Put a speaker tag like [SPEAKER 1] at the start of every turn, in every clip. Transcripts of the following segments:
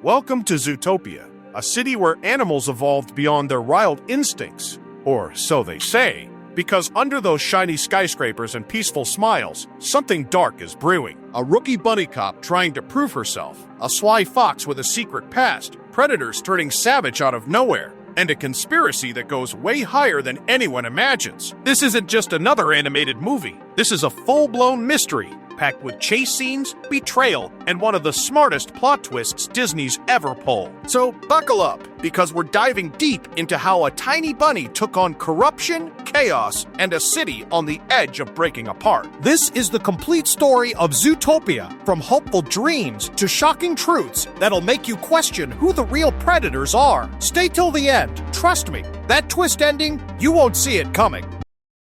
[SPEAKER 1] Welcome to Zootopia, a city where animals evolved beyond their wild instincts, or so they say, because under those shiny skyscrapers and peaceful smiles, something dark is brewing. A rookie bunny cop trying to prove herself, a sly fox with a secret past, predators turning savage out of nowhere, and a conspiracy that goes way higher than anyone imagines. This isn't just another animated movie. This is a full-blown mystery, packed with chase scenes, betrayal, and one of the smartest plot twists Disney's ever pulled. So buckle up, because we're diving deep into how a tiny bunny took on corruption, chaos, and a city on the edge of breaking apart. This is the complete story of Zootopia, from hopeful dreams to shocking truths that'll make you question who the real predators are. Stay till the end. Trust me, that twist ending, you won't see it coming.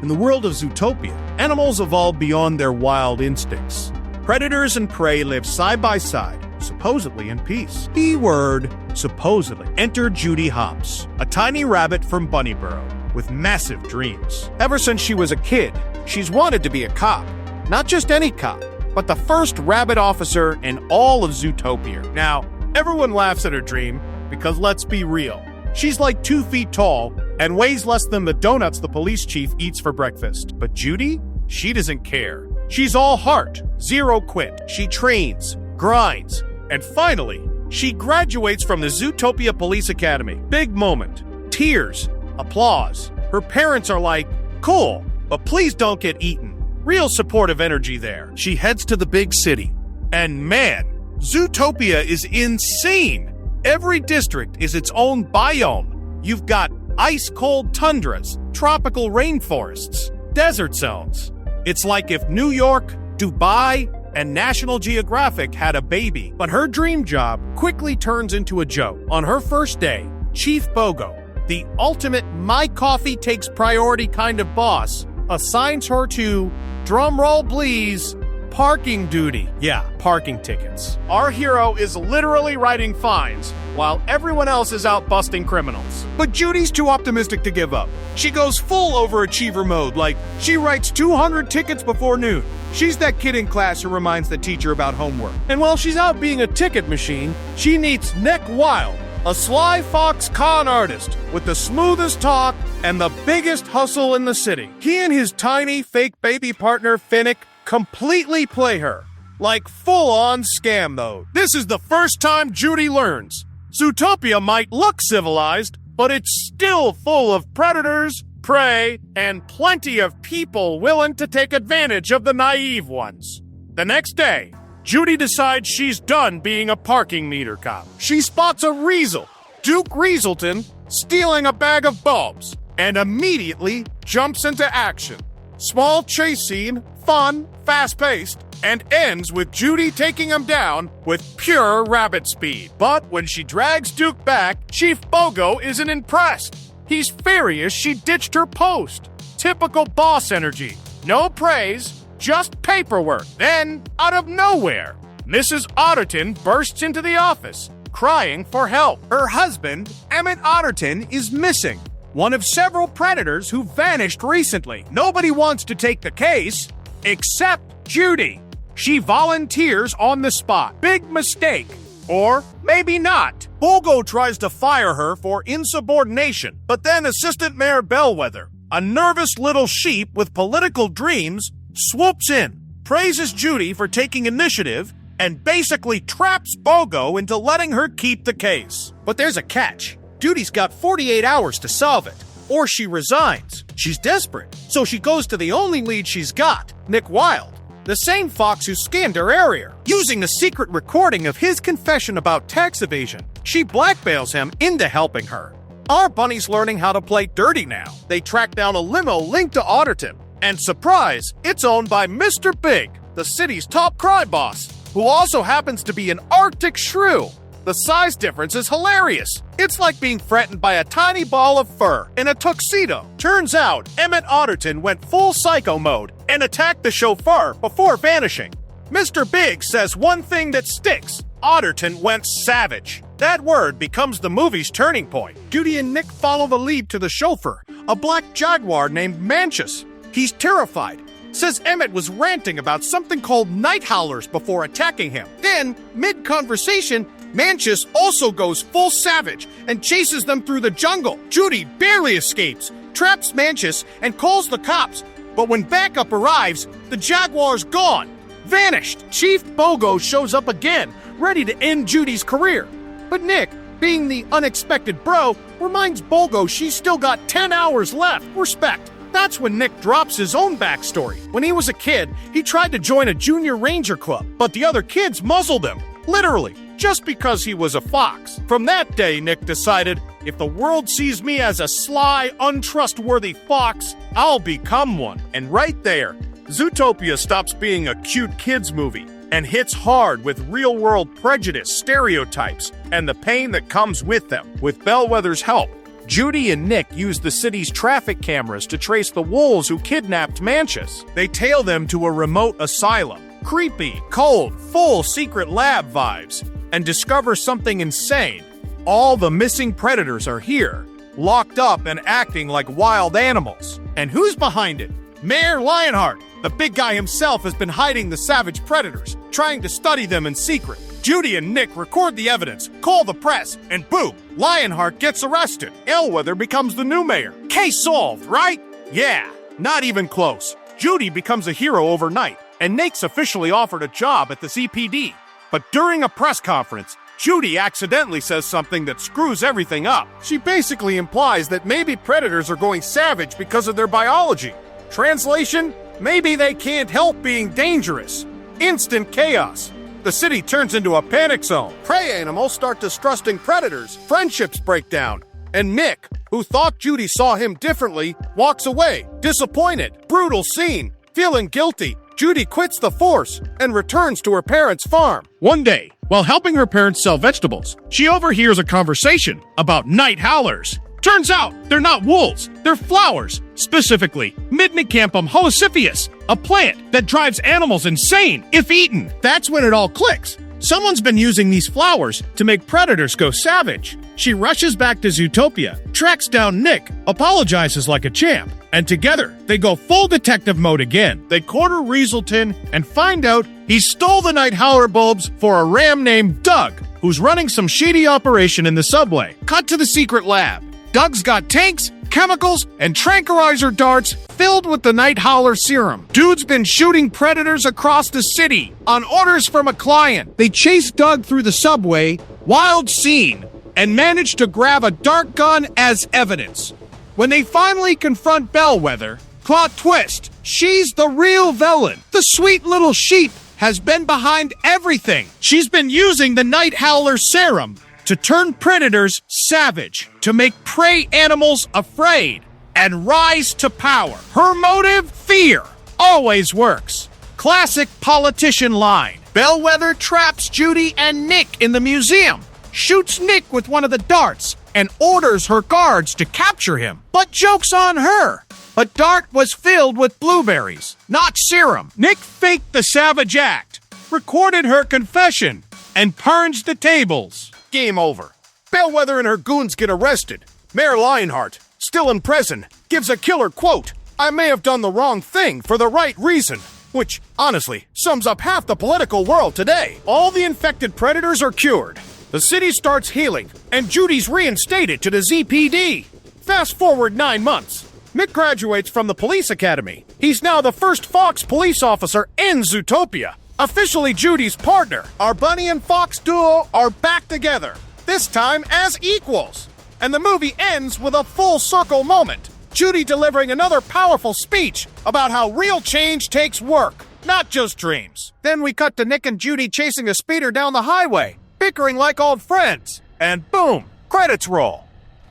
[SPEAKER 1] In the world of Zootopia, animals evolve beyond their wild instincts. Predators and prey live side by side, supposedly in peace. The word, supposedly. Enter Judy Hopps, a tiny rabbit from Bunnyburrow with massive dreams. Ever since she was a kid, she's wanted to be a cop. Not just any cop, but the first rabbit officer in all of Zootopia. Now, everyone laughs at her dream because let's be real. She's like 2 feet tall and weighs less than the donuts the police chief eats for breakfast. But Judy? She doesn't care. She's all heart, zero quit. She trains, grinds, and finally, she graduates from the Zootopia Police Academy. Big moment. Tears. Applause. Her parents are like, cool, but please don't get eaten. Real supportive energy there. She heads to the big city. And man, Zootopia is insane. Every district is its own biome. You've got ice-cold tundras, tropical rainforests, desert zones. It's like if New York, Dubai, and National Geographic had a baby. But her dream job quickly turns into a joke. On her first day, Chief Bogo, the ultimate my coffee takes priority kind of boss, assigns her to, drumroll please, parking duty. Yeah, parking tickets. Our hero is literally writing fines, while everyone else is out busting criminals. But Judy's too optimistic to give up. She goes full overachiever mode, like she writes 200 tickets before noon. She's that kid in class who reminds the teacher about homework. And while she's out being a ticket machine, she meets Nick Wilde, a sly fox con artist with the smoothest talk and the biggest hustle in the city. He and his tiny fake baby partner, Finnick, completely play her. Like full-on scam mode. This is the first time Judy learns. Zootopia might look civilized, but it's still full of predators, prey, and plenty of people willing to take advantage of the naive ones. The next day, Judy decides she's done being a parking meter cop. She spots a Riesel, Duke Rieselton, stealing a bag of bulbs, and immediately jumps into action. Small chase scene, fun, fast-paced, and ends with Judy taking him down with pure rabbit speed. But when she drags Duke back, Chief Bogo isn't impressed. He's furious she ditched her post. Typical boss energy. No praise, just paperwork. Then, out of nowhere, Mrs. Otterton bursts into the office, crying for help. Her husband, Emmett Otterton, is missing. One of several predators who vanished recently. Nobody wants to take the case, except Judy. She volunteers on the spot. Big mistake. Or maybe not. Bogo tries to fire her for insubordination, but then Assistant Mayor Bellwether, a nervous little sheep with political dreams, swoops in, praises Judy for taking initiative, and basically traps Bogo into letting her keep the case. But there's a catch. Judy's got 48 hours to solve it, or she resigns. She's desperate, so she goes to the only lead she's got, Nick Wilde, the same fox who scanned her earlier. Using a secret recording of his confession about tax evasion, she blackmails him into helping her. Our bunny's learning how to play dirty now. They track down a limo linked to Otterton, and surprise, it's owned by Mr. Big, the city's top crime boss, who also happens to be an Arctic shrew. The size difference is hilarious. It's like being threatened by a tiny ball of fur in a tuxedo. Turns out, Emmett Otterton went full psycho mode and attacked the chauffeur before vanishing. Mr. Big says one thing that sticks. Otterton went savage. That word becomes the movie's turning point. Judy and Nick follow the lead to the chauffeur, a black jaguar named Manchus. He's terrified. Says Emmett was ranting about something called night howlers before attacking him. Then, mid-conversation, Manchus also goes full savage and chases them through the jungle. Judy barely escapes, traps Manchus, and calls the cops. But when backup arrives, the jaguar's gone, vanished. Chief Bogo shows up again, ready to end Judy's career. But Nick, being the unexpected bro, reminds Bogo she's still got 10 hours left. Respect. That's when Nick drops his own backstory. When he was a kid, he tried to join a junior ranger club, but the other kids muzzled him, literally, just because he was a fox. From that day, Nick decided, if the world sees me as a sly, untrustworthy fox, I'll become one. And right there, Zootopia stops being a cute kids movie and hits hard with real-world prejudice, stereotypes, and the pain that comes with them. With Bellwether's help, Judy and Nick use the city's traffic cameras to trace the wolves who kidnapped Manchus. They tail them to a remote asylum. Creepy, cold, full secret lab vibes. And discover something insane. All the missing predators are here, locked up and acting like wild animals. And who's behind it? Mayor Lionheart. The big guy himself has been hiding the savage predators, trying to study them in secret. Judy and Nick record the evidence, call the press, and boom, Lionheart gets arrested. Bellwether becomes the new mayor. Case solved, right? Yeah, not even close. Judy becomes a hero overnight, and Nick's officially offered a job at the CPD. But during a press conference, Judy accidentally says something that screws everything up. She basically implies that maybe predators are going savage because of their biology. Translation? Maybe they can't help being dangerous. Instant chaos. The city turns into a panic zone. Prey animals start distrusting predators. Friendships break down. And Nick, who thought Judy saw him differently, walks away, disappointed. Brutal scene. Feeling guilty, Judy quits the force and returns to her parents' farm. One day, while helping her parents sell vegetables, she overhears a conversation about night howlers. Turns out, they're not wolves, they're flowers, specifically Midnicampum holociphius, a plant that drives animals insane if eaten. That's when it all clicks. Someone's been using these flowers to make predators go savage. She rushes back to Zootopia, tracks down Nick, apologizes like a champ, and together, they go full detective mode again. They corner Reeselton and find out he stole the night howler bulbs for a ram named Doug, who's running some shady operation in the subway. Cut to the secret lab. Doug's got tanks, chemicals, and tranquilizer darts filled with the night howler serum. Dude's been shooting predators across the city on orders from a client. They chase Doug through the subway, wild scene, and manage to grab a dart gun as evidence. When they finally confront Bellwether, plot twist, she's the real villain. The sweet little sheep has been behind everything. She's been using the night howler serum to turn predators savage, to make prey animals afraid, and rise to power. Her motive, fear, always works. Classic politician line. Bellwether traps Judy and Nick in the museum, shoots Nick with one of the darts, and orders her guards to capture him. But joke's on her. A dart was filled with blueberries, not serum. Nick faked the savage act, recorded her confession, and purged the tables. Game over. Bellwether and her goons get arrested. Mayor Lionheart, still in prison, gives a killer quote, "I may have done the wrong thing for the right reason," which, honestly, sums up half the political world today. All the infected predators are cured. The city starts healing, and Judy's reinstated to the ZPD. Fast forward 9 months. Nick graduates from the police academy. He's now the first Fox police officer in Zootopia. Officially Judy's partner. Our bunny and fox duo are back together, this time as equals. And the movie ends with a full circle moment. Judy delivering another powerful speech about how real change takes work, not just dreams. Then we cut to Nick and Judy chasing a speeder down the highway, bickering like old friends. And boom, credits roll.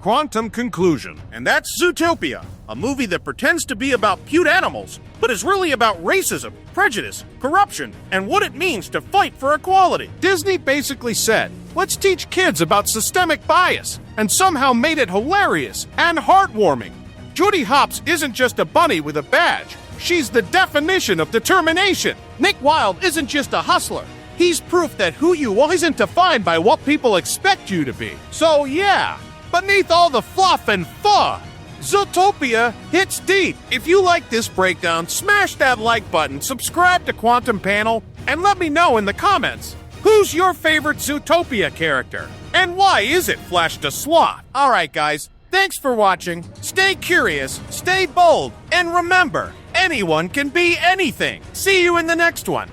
[SPEAKER 1] Quantum conclusion. And that's Zootopia, a movie that pretends to be about cute animals, but is really about racism, prejudice, corruption, and what it means to fight for equality. Disney basically said, let's teach kids about systemic bias, and somehow made it hilarious and heartwarming. Judy Hopps isn't just a bunny with a badge. She's the definition of determination. Nick Wilde isn't just a hustler. He's proof that who you are isn't defined by what people expect you to be. So yeah, beneath all the fluff and fur, Zootopia hits deep. If you like this breakdown, smash that like button, subscribe to Quantum Panel, and let me know in the comments. Who's your favorite Zootopia character? And why is it Flash the Sloth? Alright guys, thanks for watching. Stay curious, stay bold, and remember, anyone can be anything. See you in the next one.